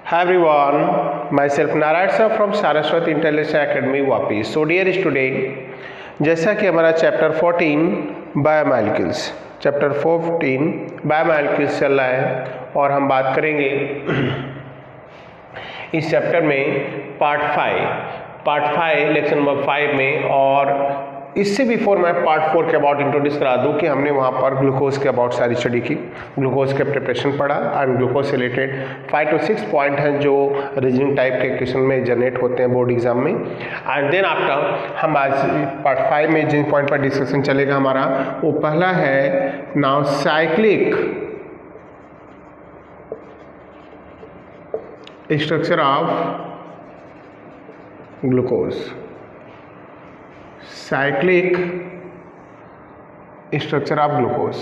Hi everyone, myself Narayan sir from Saraswati Intellectual Academy Vapi. So dear student, जैसा कि हमारा chapter 14 biomolecules चल रहा है और हम बात करेंगे इस चैप्टर में पार्ट 5 लेक्चर नंबर 5 में। और इससे बिफोर मैं पार्ट 4 के अबाउट इंट्रोड्यूस करा दूं कि हमने वहाँ पर ग्लूकोज के अबाउट सारी स्टडी की, ग्लूकोज के प्रिपरेशन पढ़ा एंड ग्लूकोज से रिलेटेड 5 to 6 पॉइंट हैं जो रीजनिंग टाइप के क्वेश्चन में जनरेट होते हैं बोर्ड एग्जाम में। एंड देन आफ्टर हम आज पार्ट 5 में जिन पॉइंट पर डिस्कशन चलेगा हमारा, वो पहला है now cyclic structure of glucose. Cyclic structure of glucose.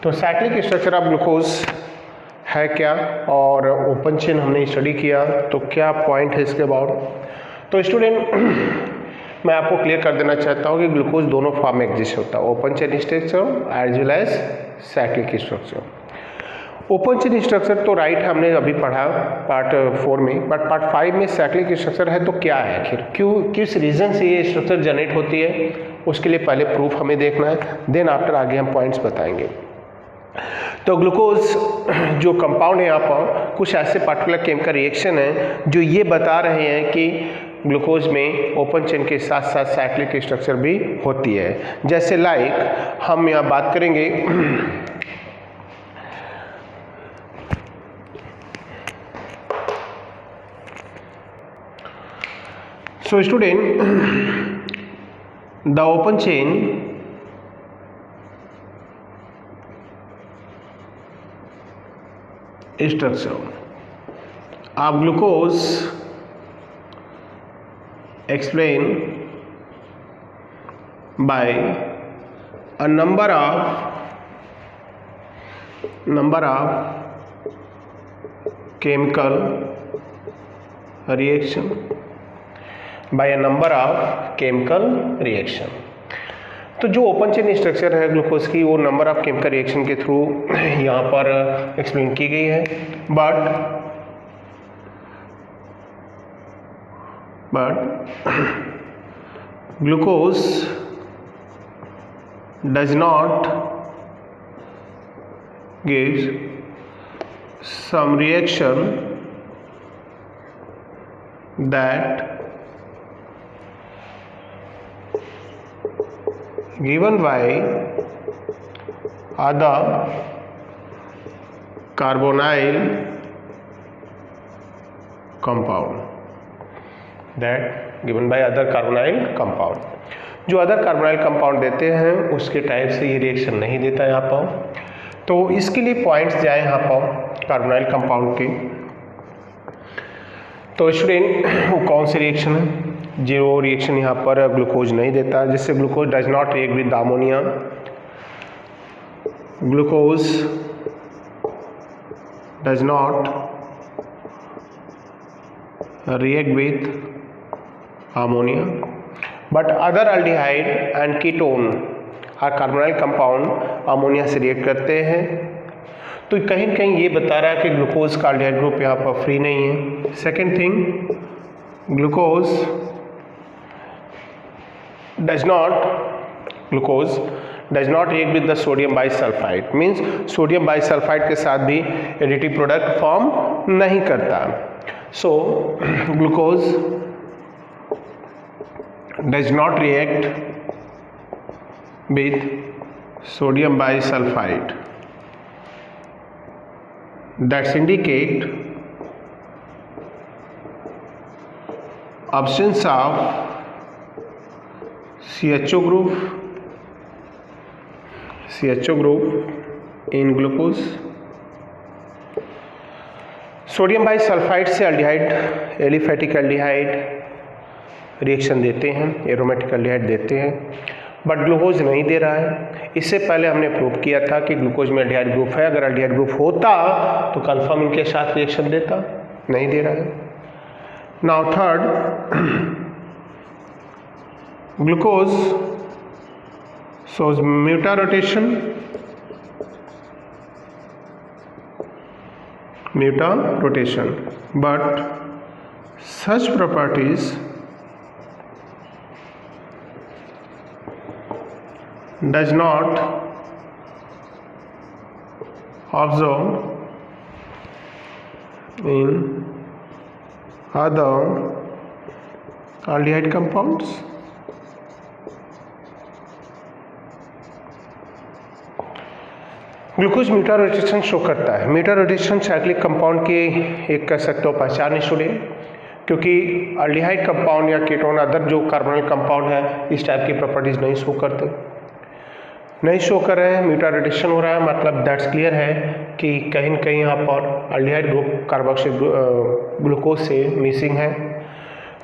तो साइक्लिक स्ट्रक्चर ऑफ ग्लूकोज है क्या, और ओपन चेन हमने स्टडी किया तो क्या पॉइंट है इसके अबाउट। तो स्टूडेंट मैं आपको क्लियर कर देना चाहता हूँ कि ग्लूकोज दोनों फॉर्म में एग्जिस्ट होता है, open chain structure as well as cyclic structure. Open chain structure तो राइट हमने अभी पढ़ा पार्ट 4 में, बट पार्ट 5 में साइक्लिक स्ट्रक्चर है तो क्या है आखिर, किस रीज़न से ये स्ट्रक्चर जनरेट होती है, उसके लिए पहले प्रूफ हमें देखना है, देन आफ्टर आगे हम पॉइंट्स बताएंगे। तो ग्लूकोज जो कंपाउंड है यहाँ पर कुछ ऐसे पार्टिकुलर केमिकल रिएक्शन हैं जो ये बता रहे हैं कि ग्लूकोज में ओपन चेन के साथ साथ साइक्लिक स्ट्रक्चर भी होती है। जैसे लाइक हम यहाँ बात करेंगे So student, the open chain structure of glucose explained by a number of chemical reaction by a number of chemical reaction। तो जो ओपन चेन स्ट्रक्चर है ग्लूकोज की वो नंबर ऑफ केमिकल रिएक्शन के थ्रू यहाँ पर एक्सप्लेन की गई है, but glucose does not give some reaction that given by other carbonyl compound, जो अदर कार्बोनाइल कंपाउंड देते हैं उसके टाइप से ये रिएक्शन नहीं देता यहाँ पर। तो इसके लिए पॉइंट्स जाए यहाँ पर कार्बोनाइल कंपाउंड के। तो स्टूडेंट वो कौन सी रिएक्शन है जो रिएक्शन यहाँ पर ग्लूकोज नहीं देता, जिससे glucose does not react with ammonia, glucose does not react with ammonia, but other aldehyde and ketone और कार्बोनाइल कंपाउंड अमोनिया से रिएक्ट करते हैं। तो कहीं कहीं ये बता रहा है कि ग्लूकोज का अल्डिहाइड ग्रुप यहाँ पर फ्री नहीं है। Second thing, glucose does not react with the sodium bisulphide, means sodium bisulphide के साथ भी एडिटिव प्रोडक्ट फॉर्म नहीं करता। So glucose does not react with sodium bisulphide, that's indicate absence of CHO group in glucose। Sodium bisulphide से aldehyde aliphatic aldehyde reaction देते हैं, aromatic aldehyde देते हैं, बट ग्लूकोज नहीं दे रहा है। इससे पहले हमने प्रूव किया था कि ग्लूकोज में अल्डिहाइड ग्रुप है, अगर अल्डिहाइड ग्रुप होता तो कंफर्म इनके साथ रिएक्शन देता, नहीं दे रहा है। Now third, glucose shows muta rotation muta rotation, but such properties does not observe in other aldehyde compounds. Glucose mutarotation show करता है। म्यूटा रोटेशन साइक्लिक कंपाउंड की एक कह सकते हो पहचान स्टूडेंट, क्योंकि अल्डिहाइड कंपाउंड या कीटोन अदर जो कार्बोनिल कंपाउंड है इस टाइप की प्रॉपर्टीज नहीं शो करते, नहीं शो कर रहे हैं, म्यूटा रोटेशन हो रहा है, मतलब दैट्स क्लियर है कि कहीं न कहीं यहाँ पर अल्डिहाइड ग्रुप कार्बोक्सिल ग्लूकोज से मिसिंग है।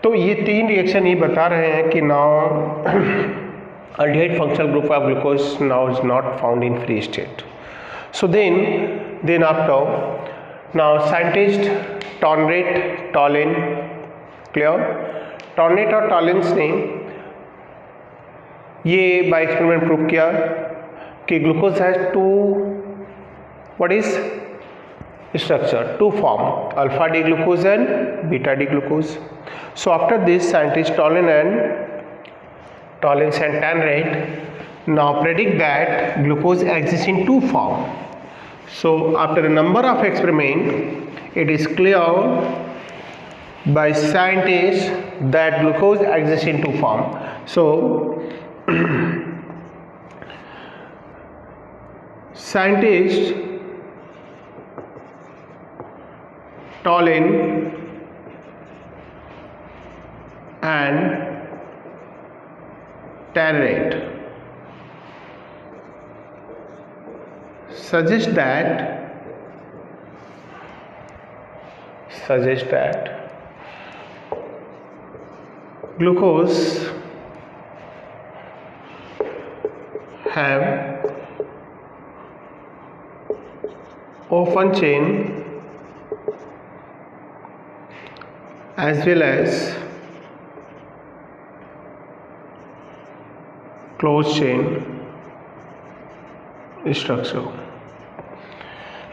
तो ये तीन रिएक्शन ये बता रहे हैं कि now aldehyde functional group of glucose now is not found in free state. So then after, now scientist Townley, Tollin, clear? Townley और टॉलिन्स ने ये बाय एक्सपेरिमेंट प्रूव किया कि glucose has two, what is structure, two form, alpha D glucose and beta D glucose. So after this scientist Tollins and Tanrate now predict that glucose exists in two form. So after a number of experiment, it is clear by scientists that glucose exists in two form. So scientists Tollin and Tanrate suggest that glucose have open chain as well as closed chain structure.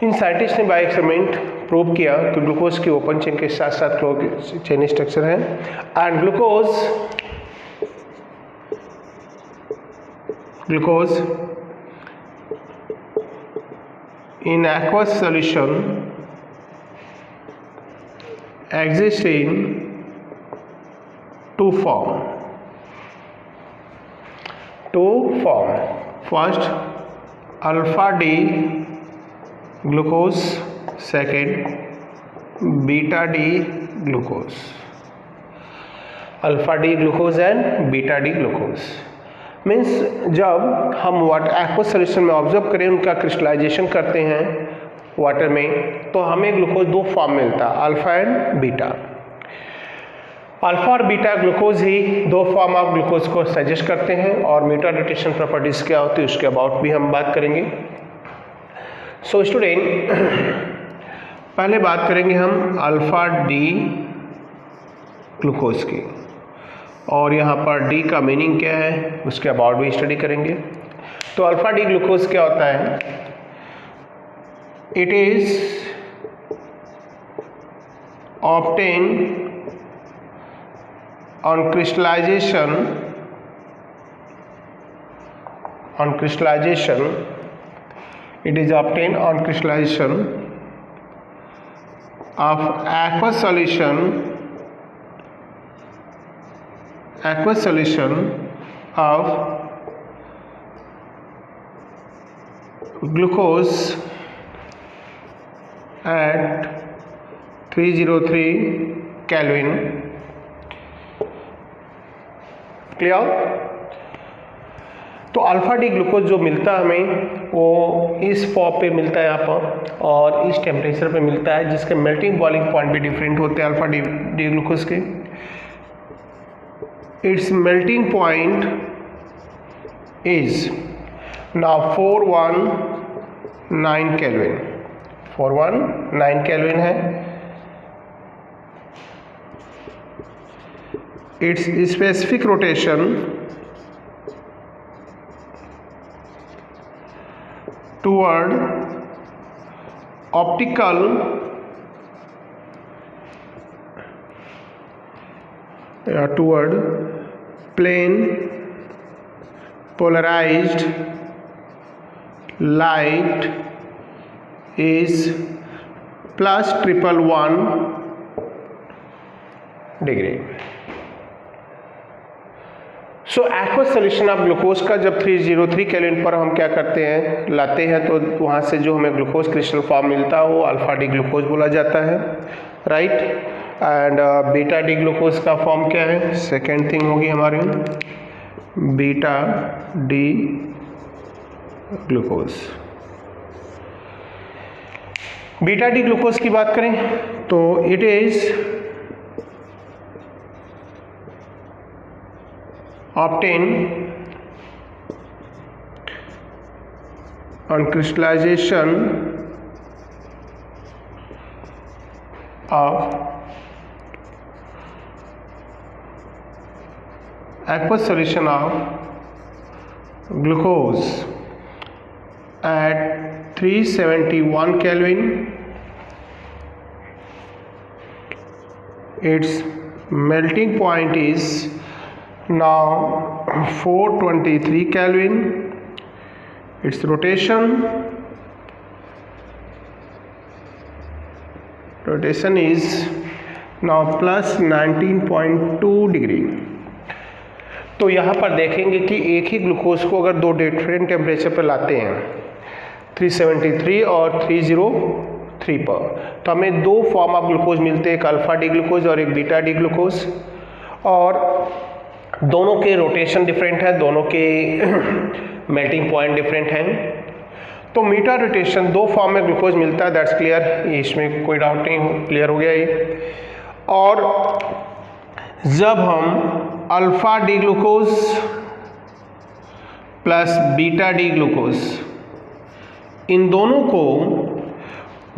In scientist ने bye experiment prove किया कि glucose की open chain के साथ साथ close chain structure है, and glucose in aqueous solution exists in two form. First, alpha D glucose, second beta D glucose. Alpha D glucose and beta D glucose means जब हम water aqueous solution में observe करें, उनका crystallisation करते हैं water में, तो हमें ग्लूकोज दो फॉर्म मिलता है, अल्फा एंड बीटा. अल्फा और बीटा ग्लूकोज ही दो फॉर्म ऑफ ग्लूकोज को सजेस्ट करते हैं, और म्यूटा रोटेशन प्रॉपर्टीज क्या होती है उसके अबाउट भी हम बात करेंगे. सो स्टूडेंट, पहले बात करेंगे हम अल्फा डी ग्लूकोज की, और यहाँ पर डी का मीनिंग क्या है उसके अबाउट भी स्टडी करेंगे. तो अल्फा डी ग्लूकोज क्या होता है? It is obtain on crystallization it is obtained on crystallization of aqueous solution of glucose at 303 Kelvin. Clear? तो अल्फा डी ग्लूकोज जो मिलता है हमें वो इस फॉर्म पे मिलता है यहाँ पर, और इस टेम्परेचर पे मिलता है, जिसके मेल्टिंग बॉइलिंग पॉइंट भी डिफरेंट होते हैं अल्फा डी ग्लूकोज के. It's melting point is now 419 kelvin. 419 kelvin है. its specific rotation toward optical toward plane polarized light is plus 111 degree. So aqueous solution of glucose का जब 303 kelvin पर हम क्या करते हैं, लाते हैं, तो वहाँ से जो हमें ग्लूकोज क्रिस्टल फॉर्म मिलता है वो अल्फा डी ग्लूकोज बोला जाता है, right. And beta D glucose का फॉर्म क्या है, सेकेंड थिंग होगी हमारी beta D glucose. Beta D glucose की बात करें तो it is obtained on crystallization of aqueous solution of glucose at 371 Kelvin. Its melting point is now 423 Kelvin. Its rotation is now plus 19.2 degree. तो यहाँ पर देखेंगे कि एक ही ग्लूकोज को अगर दो डिफरेंट टेम्परेचर पर लाते हैं 373 और 303 पर, तो हमें दो फॉर्म ऑफ ग्लूकोज मिलते हैं, एक अल्फा डी ग्लूकोज और एक बीटा डी ग्लूकोज, और दोनों के रोटेशन डिफरेंट है, दोनों के मेल्टिंग पॉइंट डिफरेंट हैं। तो मीटा रोटेशन दो फॉर्म में ग्लूकोज मिलता है, दैट्स क्लियर, इसमें कोई डाउट नहीं, क्लियर हो गया ये। और जब हम alpha D glucose plus beta D glucose in दोनों को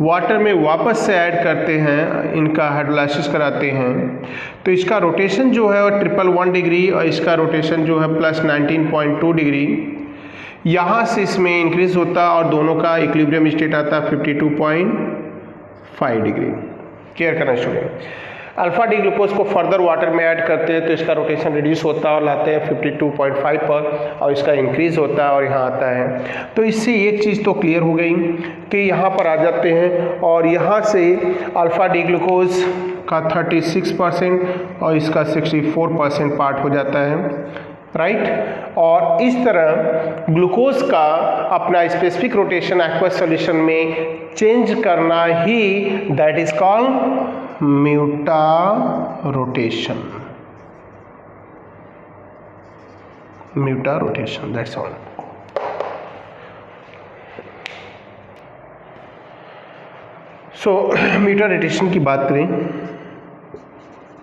वाटर में वापस से ऐड करते हैं, इनका हाइड्रोलाइसिस कराते हैं, तो इसका रोटेशन जो है वो 111 डिग्री और इसका रोटेशन जो है प्लस 19.2 डिग्री, यहाँ से इसमें इंक्रीज होता है और दोनों का इक्विलिब्रियम स्टेट आता है 52.5 डिग्री। क्लियर करना स्टूडेंट। अल्फा डी ग्लूकोज को फर्दर वाटर में ऐड करते हैं तो इसका रोटेशन रिड्यूस होता है और लाते हैं 52.5 पर, और इसका इंक्रीज होता है और यहाँ आता है। तो इससे एक चीज़ तो क्लियर हो गई कि यहाँ पर आ जाते हैं और यहाँ से अल्फा डी ग्लूकोज का 36% और इसका 64% पार्ट हो जाता है, राइट। और इस तरह ग्लूकोज का अपना स्पेसिफिक रोटेशन एक्वस सॉल्यूशन में चेंज करना ही that is called mutarotation. Mutarotation, that's all. So mutarotation की बात करें,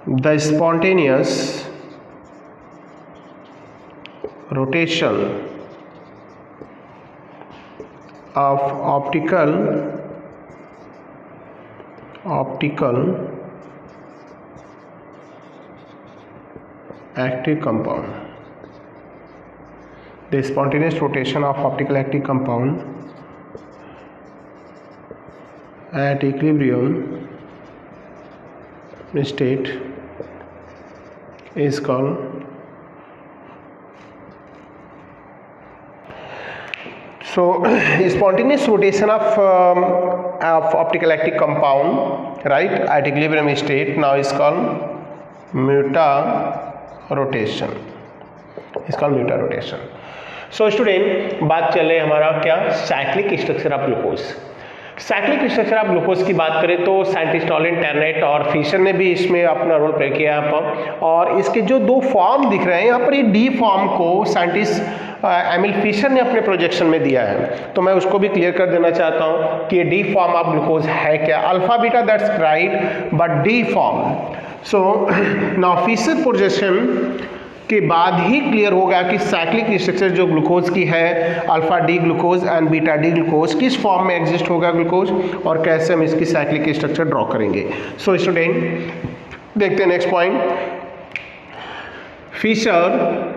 the spontaneous rotation of optical active compound. The spontaneous rotation of optical active compound at equilibrium state is called spontaneous rotation of optical active compound, right, at equilibrium state now is called muta rotation. It's called muta rotation. So student, बात चले हमारा क्या, cyclic structure of glucose. Cyclic structure of glucose की बात करें तो scientist nolen टर्नेट और Fisher ने भी इसमें अपना रोल प्ले किया यहाँ पर, और इसके जो दो फॉर्म दिख रहे हैं यहाँ पर, ये डी फॉर्म को साइंटिस्ट एमिल फिशर ने अपने प्रोजेक्शन में दिया है, तो मैं उसको भी क्लियर कर देना चाहता हूँ कि ये डी फॉर्म ऑफ ग्लूकोज है क्या। Alpha beta that's right, but D form. So now Fischer projection के बाद ही क्लियर होगा कि साइक्लिक स्ट्रक्चर जो ग्लूकोज की है, alpha D glucose and beta D glucose, किस फॉर्म में एग्जिस्ट होगा ग्लूकोज और कैसे हम इसकी साइक्लिक स्ट्रक्चर ड्रॉ करेंगे। सो स्टूडेंट देखते हैं next point. Fischer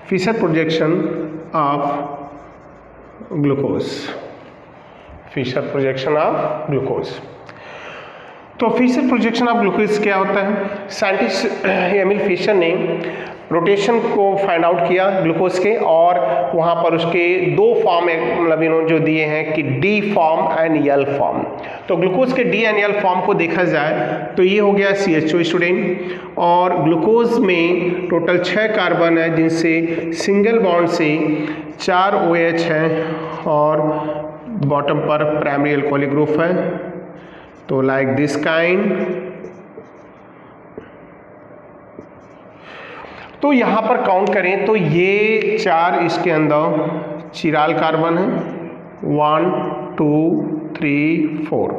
Fischer projection of glucose, Fischer projection of glucose. तो फिशर प्रोजेक्शन ऑफ ग्लूकोज क्या होता है? साइंटिस्ट एमिल फिशर ने रोटेशन को फाइंड आउट किया ग्लूकोज के, और वहाँ पर उसके दो फॉर्म मतलब जो दिए हैं कि D form and L form. तो ग्लूकोज के डी एंड एल फॉर्म को देखा जाए तो ये हो गया CHO स्टूडेंट, और ग्लूकोज में टोटल 6 कार्बन है जिनसे सिंगल बॉन्ड से 4 OH हैं और बॉटम पर प्राइमरी अल्कोहलिक ग्रुप है। तो लाइक दिस काइंड। तो यहाँ पर काउंट करें तो ये 4 इसके अंदर चिराल कार्बन है, 1 2 3 4।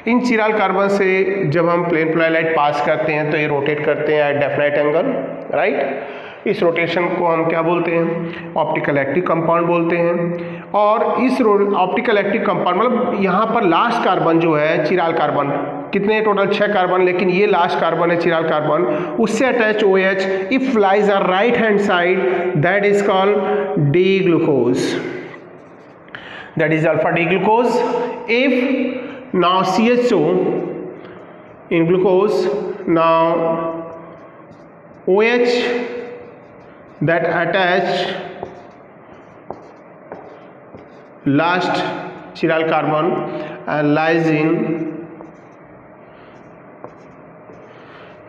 इन चिराल कार्बन से जब हम प्लेन फ्लाई लाइट पास करते हैं तो ये रोटेट करते हैं एट डेफिनेट एंगल, राइट। इस रोटेशन को हम क्या बोलते हैं? ऑप्टिकल एक्टिव कंपाउंड बोलते हैं। और इस ऑप्टिकल एक्टिव कंपाउंड मतलब यहाँ पर लास्ट कार्बन जो है चिराल कार्बन, कितने टोटल 6 कार्बन, लेकिन ये लास्ट कार्बन है चिराल कार्बन, उससे attach OH if lies are right hand side that is called D glucose, that is alpha D glucose. If now CHO in glucose, now OH that attach last chiral carbon and lies in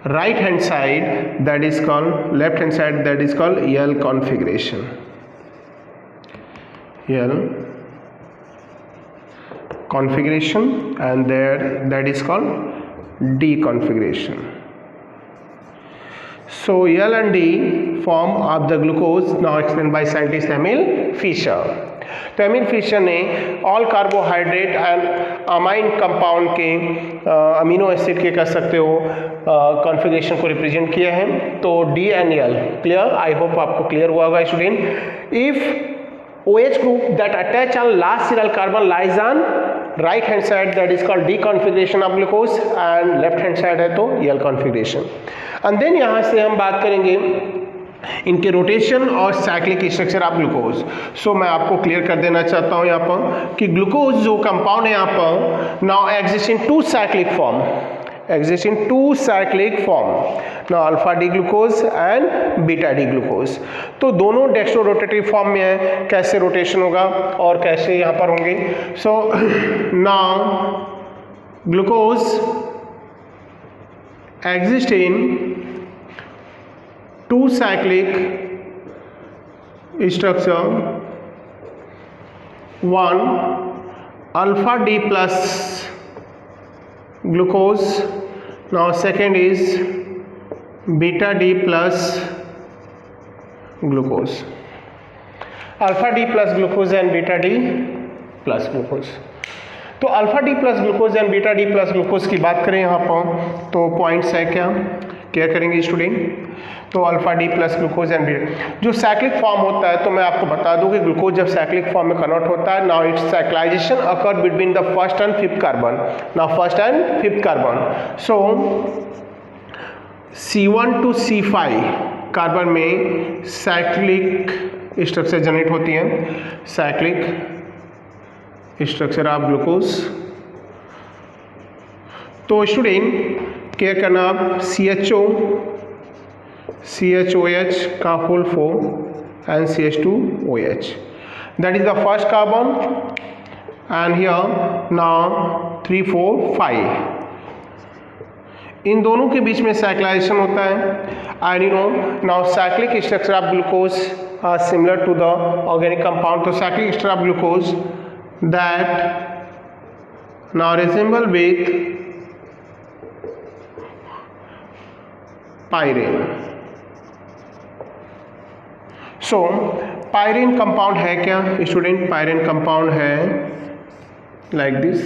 right hand side, that is called left hand side, that is called L configuration, L configuration, and there that is called D configuration. So L and D form of the glucose now explained by scientist Emil Fischer. तो Emil Fischer ने all carbohydrate and amine compound के amino acid के कह सकते हो configuration को represent किया है। तो D and L clear, I hope आपको क्लियर हुआ होगा student. If OH group that attach on last chiral carbon lies on right hand side, that is called D configuration of glucose, and left hand side है तो L configuration। and then यहाँ से हम बात करेंगे इनके रोटेशन और cyclic structure of glucose. सो मैं आपको क्लियर कर देना चाहता हूँ यहाँ पर कि ग्लूकोज जो कंपाउंड है यहाँ पर now exist in 2 cyclic form, exist in 2 cyclic form, now alpha D glucose and beta D glucose। तो दोनों डेक्स्ट्रो रोटेटरी फॉर्म में है, कैसे रोटेशन होगा और कैसे यहाँ पर होंगे। So now glucose exist in 2 cyclic structure, one alpha D plus glucose, now second is beta D plus glucose, alpha D plus glucose and beta D plus glucose। तो alpha D plus glucose and beta D plus glucose की बात करें यहाँ पर तो points है क्या करेंगे स्टूडेंट। तो alpha D plus glucose and beta जो साइक्लिक फॉर्म होता है, तो मैं आपको बता दूं कि ग्लूकोज जब साइक्लिक फॉर्म में कन्वर्ट होता है, now it's cyclisation occur between the first and fifth carbon, now first and fifth carbon. So C1 to C5 carbon में साइक्लिक स्ट्रक्चर जनरेट होती है, साइक्लिक स्ट्रक्चर ऑफ ग्लूकोज। तो student क्या करना आप CHO CHOH का whole form and CH2OH, that is the first carbon, and here now 3 4 5 इन दोनों के बीच में साइक्लाइजेशन होता है। And you know now cyclic structure of glucose are similar to the organic compound. तो cyclic structure of glucose that now resemble with pyrene। So pyrene compound है क्या स्टूडेंट? पायरीन कंपाउंड है लाइक दिस।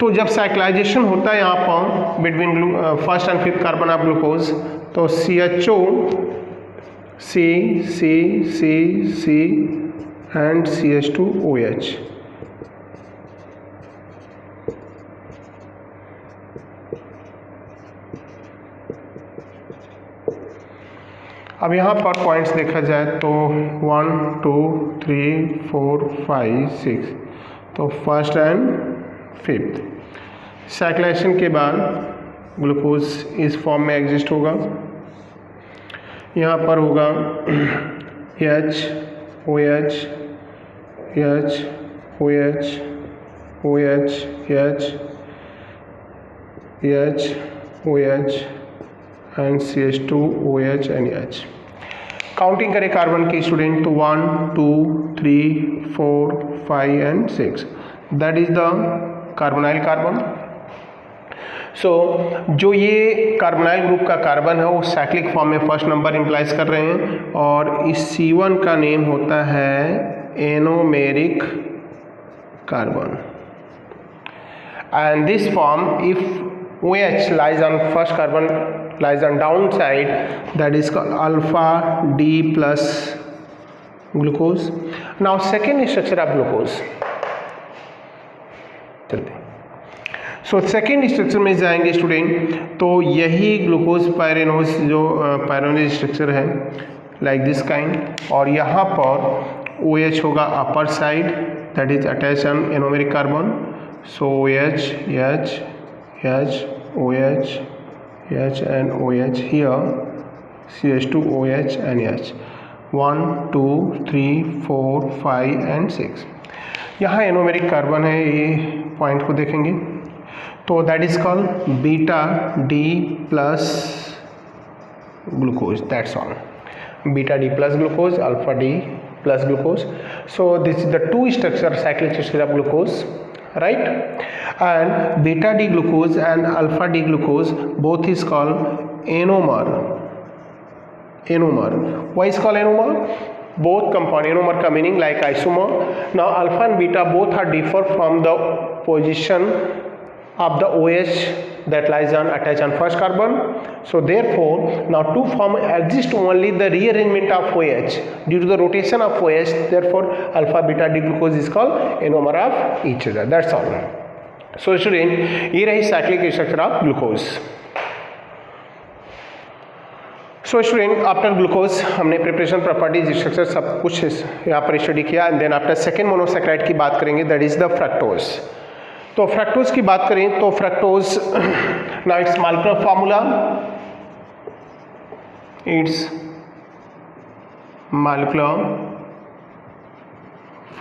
तो जब cyclization होता है यहाँ पर between first and fifth carbon of glucose, तो CHO C and CH2OH। अब यहाँ पर पॉइंट्स देखा जाए तो 1 2 3 4 5 6, तो फर्स्ट एंड फिफ्थ। साइक्लेशन के बाद ग्लूकोज इस फॉर्म में एग्जिस्ट होगा। यहाँ पर होगा H OH H OH OH H H OH and CH2 OH and H। Counting करें कार्बन की स्टूडेंट तो 1 2 3 4 5 and 6, that is the carbonyl carbon. So जो ये कार्बोनाइल ग्रुप का कार्बन है वो साइक्लिक फॉर्म में फर्स्ट नंबर इंप्लाइज कर रहे हैं, और इस C1 का नेम होता है anomeric carbon. And this form if OH lies on first carbon lies on downside, that is called alpha D plus glucose. Now second structure of glucose, चलते। So second structure में जाएंगे student, तो यही glucose pyranose जो pyranose structure है like this kind, और यहाँ पर OH होगा upper side, that is attach on anomeric carbon. So OH H H OH H and OH, here CH2 OH and H, 1 2 3 4 5 and 6। यहाँ anomeric carbon है, ये point को देखेंगे तो that is called beta D plus glucose, that's all. Beta D plus glucose, alpha D plus glucose. So this is the two structure cyclic structure of glucose, right? And beta D glucose and alpha D glucose both is called enomer. Enomer. Why is called enomer? Both compound, enomer ka meaning like isomer. Now alpha and beta both are differ from the position of the OH that lies on attached on first carbon. So therefore now two form exist only the rearrangement of OH due to the rotation of OH, therefore alpha beta D glucose is called enomer of each other, that's all. So student, ये रही cyclic structure of glucose. So student after glucose हमने preparation properties structure सब कुछ यहाँ पर study किया, and then after second monosaccharide की बात करेंगे, दैट इज द फ्रक्टोज। तो फ्रक्टोज की बात करें तो fructose now it's molecular formula, its molecular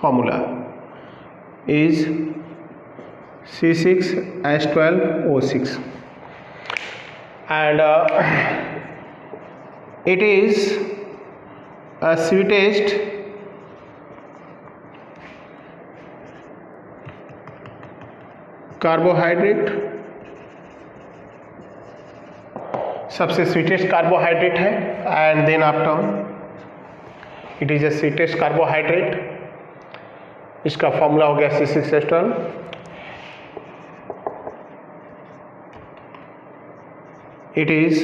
formula is C6H12O6 and it is a sweetest carbohydrate, सबसे स्वीटेस्ट कार्बोहाइड्रेट है, and then after it is a sweetest carbohydrate, इसका formula हो गया C6H12। It is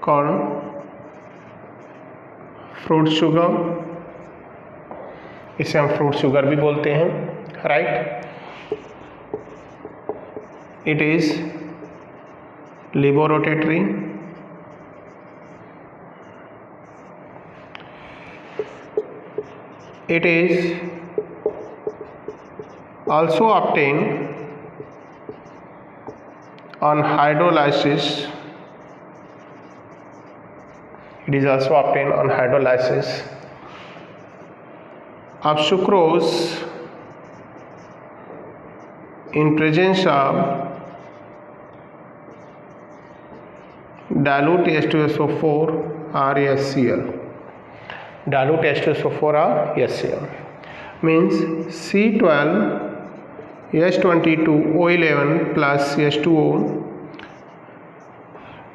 called fruit sugar, इसे हम fruit sugar भी बोलते हैं, right. It is levorotatory, it is also obtained on hydrolysis, it is also obtained on hydrolysis of sucrose in presence of dilute H2SO4 or HCl. Dilute H2SO4 or HCl means C12H22O11 plus H2O,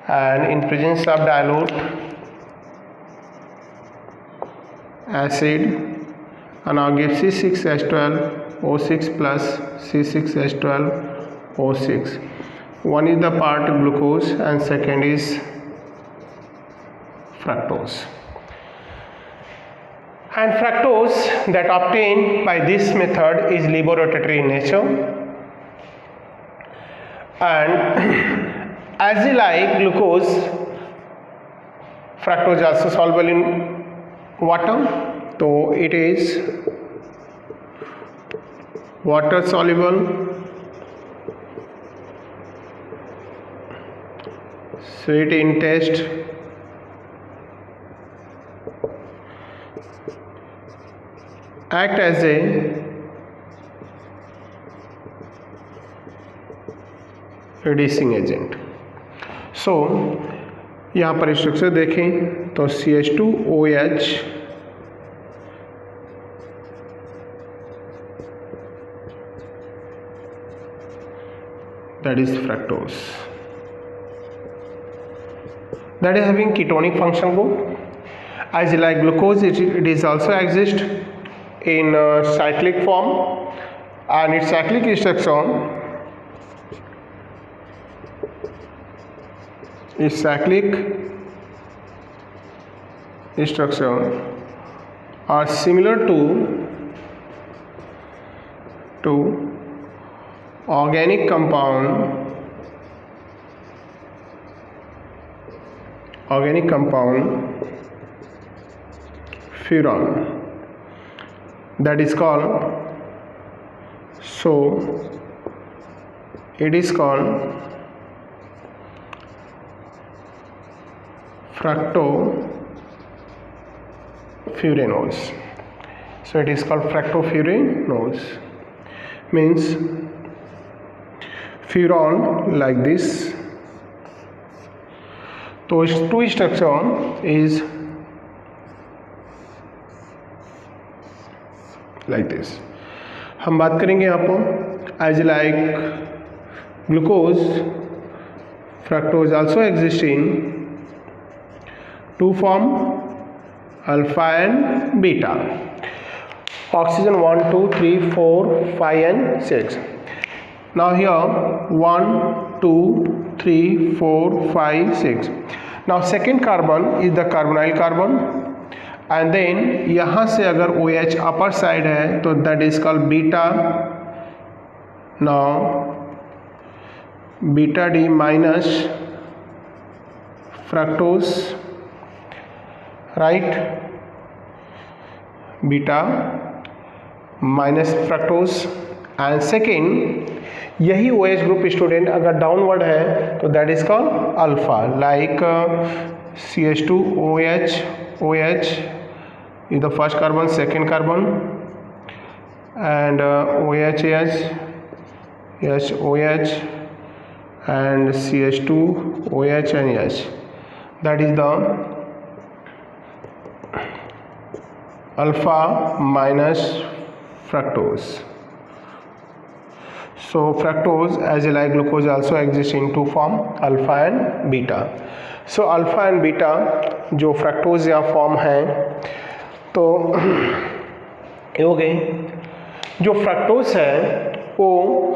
and in presence of dilute acid, and now give C6H12O6 plus C6H12O6. One is the part glucose and second is fructose. And fructose that obtained by this method is levorotatory in nature, and as like glucose fructose also soluble in water, तो it is water soluble, sweet in taste, act as a reducing agent. So यहाँ पर structure देखें तो CH2OH that is fructose, that is having ketonic function group. As like glucose, it is also exist in cyclic form, and its cyclic structure is are similar to organic compound furan, that is called, so it is called fructofuranose. So it is called fructofuranose, means furan like this. तो इस two structure is like this. हम बात करेंगे यहाँ पर as like glucose, fructose also exist in two form, alpha and beta. Oxygen 1 2 3 4 5 and 6. Now here 1 2 3 4 5 6. Now second carbon is the carbonyl carbon, and then यहाँ से अगर OH अपर साइड है तो that is called beta. Now beta D minus fructose, right? Beta minus fructose. And second यही OH group student अगर downward है तो that is called alpha, like CH2OH, OH is the first carbon, second carbon, and OHH, OH, and CH2OH and H. That is the alpha minus fructose. So fructose as like glucose also exists in two form, alpha and beta. So alpha and beta जो fructose या form है तो ये हो गई. जो fructose है वो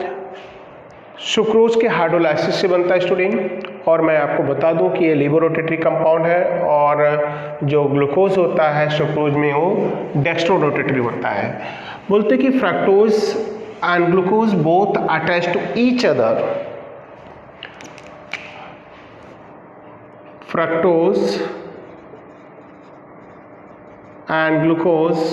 सुक्रोज के हाइड्रोलाइसिस से बनता है स्टूडेंट, और मैं आपको बता दूं कि ये लीवर रोटेटरी कंपाउंड है, और जो ग्लूकोज होता है सुक्रोज में वो डेक्स्ट्रो रोटेटरी होता है. बोलते कि fructose and glucose both attached to each other. Fructose and glucose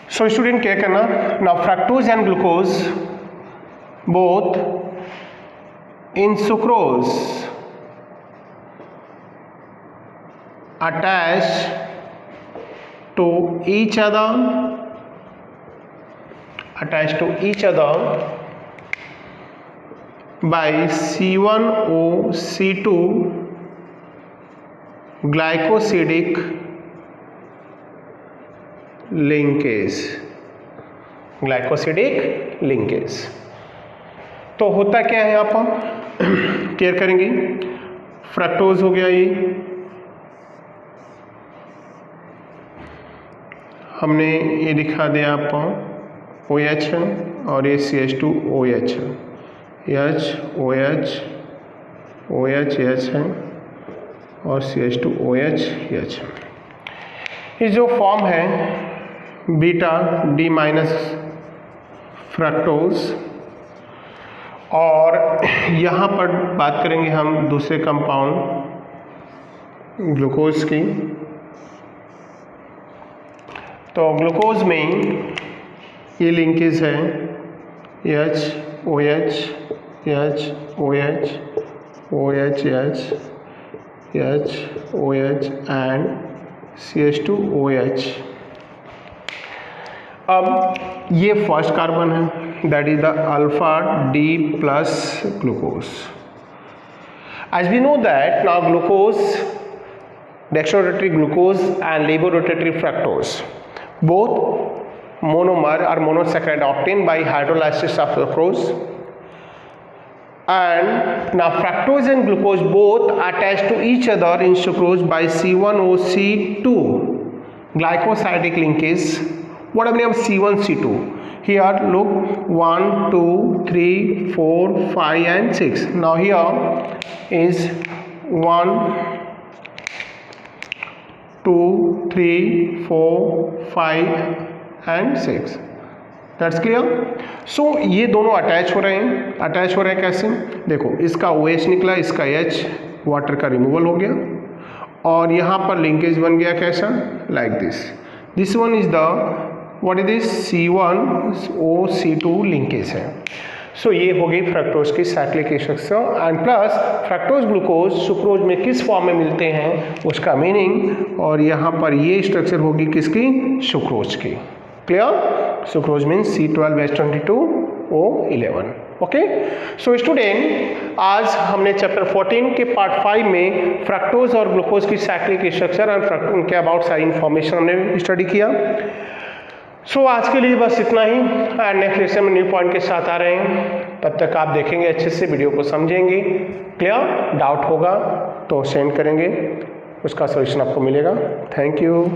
so student क्या करना. Now fructose and glucose both in sucrose attached to each other by C1OC2 glycosidic linkage. तो होता क्या है यहाँ पर क्लियर करेंगे. फ्रक्टोज हो गया, ये हमने ये दिखा दिया आपको OH है, और ये CH2OH है, OH है, और CH2OH H. ये जो फॉर्म है बीटा D माइनस फ्रक्टोज, और यहाँ पर बात करेंगे हम दूसरे कंपाउंड ग्लूकोज की। तो ग्लूकोज में ये लिंकेज है OH एंड CH2OH। अब ये फर्स्ट कार्बन है, that is the alpha D plus glucose. As we know that now glucose, dextrorotatory glucose and levorotatory fructose, both monomer or monosaccharide obtained by hydrolysis of sucrose, and now fructose and glucose both attached to each other in sucrose by C1OC2 glycosidic linkage. What are the name of C1C2? Here look 1 2 3 4 5 and 6. Now here is 1 2 3 4 5 and 6. That's clear? So ये दोनों attach हो रहे हैं। Attach हो रहे हैं कैसे? देखो, इसका OH निकला, इसका H, वाटर का रिमूवल हो गया और यहाँ पर लिंकेज बन गया कैसा? Like this. This one is the what is this? C1OC2 linkage है। सो ये हो गई फ्रक्टोज की cyclic structure and plus fructose glucose sucrose में किस फॉर्म में मिलते हैं उसका मीनिंग, और यहाँ पर ये स्ट्रक्चर होगी किसकी? सुक्रोज की। Clear? Sucrose means C12H22O11। Okay, so student आज हमने चैप्टर 14 के पार्ट 5 में फ्रक्टोज और ग्लूकोज की साइक्लिक स्ट्रक्चर एंड उनके अबाउट सारी इन्फॉर्मेशन हमने स्टडी किया। सो आज के लिए बस इतना ही एंड नेक्स्ट लेक्चर में न्यू पॉइंट के साथ आ रहे हैं। तब तक आप देखेंगे अच्छे से, वीडियो को समझेंगे। क्लियर? डाउट होगा तो सेंड करेंगे, उसका सॉल्यूशन आपको मिलेगा। Thank you.